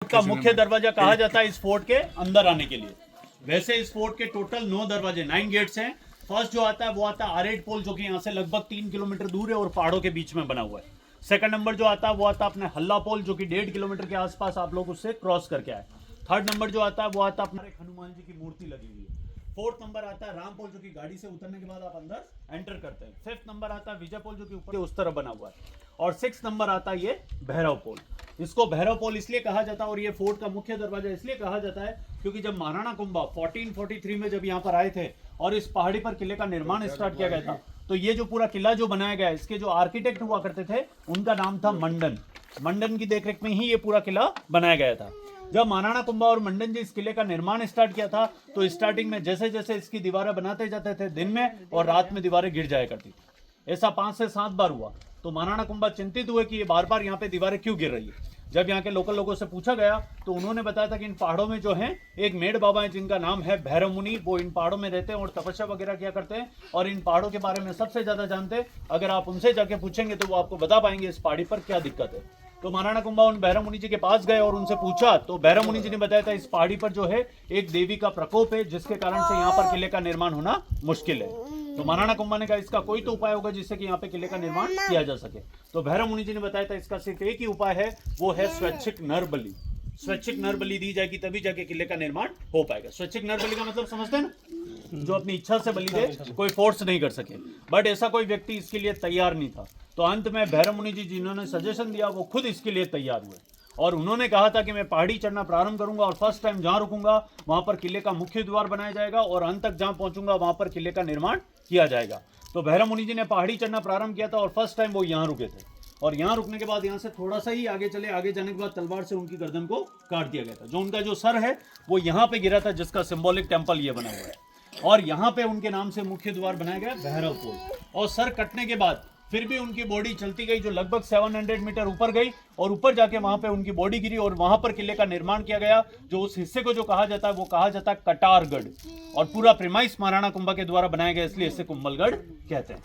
का मुख्य दरवाजा कहा जाता है इस फोर्ट के अंदर आने के लिए। वैसे इस फोर्ट के टोटल 9 दरवाजे 9 गेट्स हैं। फर्स्ट जो आता है वो आता है आरेड पोल, जो कि यहाँ से लगभग 3 किलोमीटर दूर है और पहाड़ों के बीच में बना हुआ है। सेकंड नंबर जो आता है वो आता है अपने हल्ला पोल, जो कि 1.5 किलोमीटर के आसपास आप लोग उससे क्रॉस करके आए। थर्ड नंबर जो आता है वो आता है अपने हनुमान जी की मूर्ति लगी हुई है। फोर्थ नंबर आता है राम पोल, जो कि गाड़ी से उतरने के बाद आप अंदर एंटर करते हैं। फिफ्थ नंबर आता है विजय पोल, जो कि ऊपर उस तरफ बना हुआ है। और सिक्स नंबर आता है ये भैरव पोल। इसको भैरव पोल इसलिए कहा जाता है और ये फोर्ट का मुख्य दरवाजा इसलिए कहा जाता है क्योंकि जब महाराणा कुंभा 1443 में जब यहाँ पर आए थे और इस पहाड़ी पर किले का निर्माण स्टार्ट किया गया था, तो ये जो पूरा किला जो बनाया गया है, इसके जो आर्किटेक्ट हुआ करते थे उनका नाम था मंडन। मंडन की देखरेख में ही ये पूरा किला बनाया गया था। जब महाराणा कुंभा और मंडन जी इस किले का निर्माण स्टार्ट किया था, तो स्टार्टिंग में जैसे जैसे इसकी दीवारें बनाते जाते थे, दिन में और रात में दीवारें गिर जाया करती थी। ऐसा 5 से 7 बार हुआ। तो महाराणा कुंभा चिंतित हुए कि ये बार बार यहाँ पे दीवारें क्यों गिर रही है। जब यहाँ के लोकल लोगों से पूछा गया तो उन्होंने बताया था कि इन पहाड़ों में जो है एक मेढ़ बाबा है जिनका नाम है भैरव मुनि। वो इन पहाड़ों में रहते हैं और तपस्या वगैरह किया करते हैं और इन पहाड़ों के बारे में सबसे ज्यादा जानते हैं। अगर आप उनसे जाके पूछेंगे तो वो आपको बता पाएंगे इस पहाड़ी पर क्या दिक्कत है। तो महाराणा कुंभा उन भैरव मुनि जी के पास गए और उनसे पूछा, तो भैरव मुनि जी ने बताया था इस पहाड़ी पर जो है एक देवी का प्रकोप है, जिसके कारण से यहाँ पर किले का निर्माण होना मुश्किल है। तो महाराणा कुंभा ने कहा इसका कोई तो उपाय होगा जिससे कि यहाँ पे किले का निर्माण किया जा सके। तो भैरव मुनि जी ने बताया था इसका सिर्फ एक ही उपाय है, वो है स्वैच्छिक नर बलि। स्वैच्छिक नर बलि दी जाएगी तभी जाके किले का निर्माण हो पाएगा। स्वैच्छिक नर बलि का मतलब समझते हैं ना, जो अपनी इच्छा से बलि दे, कोई फोर्स नहीं कर सके। बट ऐसा कोई व्यक्ति इसके लिए तैयार नहीं था। तो अंत में भैरव मुनि जी जिन्होंने सजेशन दिया वो खुद इसके लिए तैयार हुए और उन्होंने कहा था कि मैं पहाड़ी चढ़ना प्रारंभ करूंगा और फर्स्ट टाइम जहां रुकूंगा वहां पर किले का मुख्य द्वार बनाया जाएगा और अंत तक जहां पहुंचूंगा वहां पर किले का निर्माण किया जाएगा। तो भैरव मुनि जी ने पहाड़ी चढ़ना प्रारंभ किया था और फर्स्ट टाइम वो यहाँ रुके थे। और यहाँ रुकने के बाद यहाँ से थोड़ा सा ही आगे चले, आगे जाने के बाद तलवार से उनकी गर्दन को काट दिया गया था। जो उनका जो सर है वो यहाँ पे गिरा था, जिसका सिंबॉलिक टेम्पल ये बना हुआ है। और यहाँ पे उनके नाम से मुख्य द्वार बनाया गया भैरव पोल। और सर कटने के बाद फिर भी उनकी बॉडी चलती गई, जो लगभग 700 मीटर ऊपर गई और ऊपर जाके वहां पे उनकी बॉडी गिरी और वहां पर किले का निर्माण किया गया। जो उस हिस्से को जो कहा जाता है वो कहा जाता है कटारगढ़। और पूरा प्रीमाइस महाराणा कुंभा के द्वारा बनाया गया, इसलिए इसे कुंभलगढ़ कहते हैं।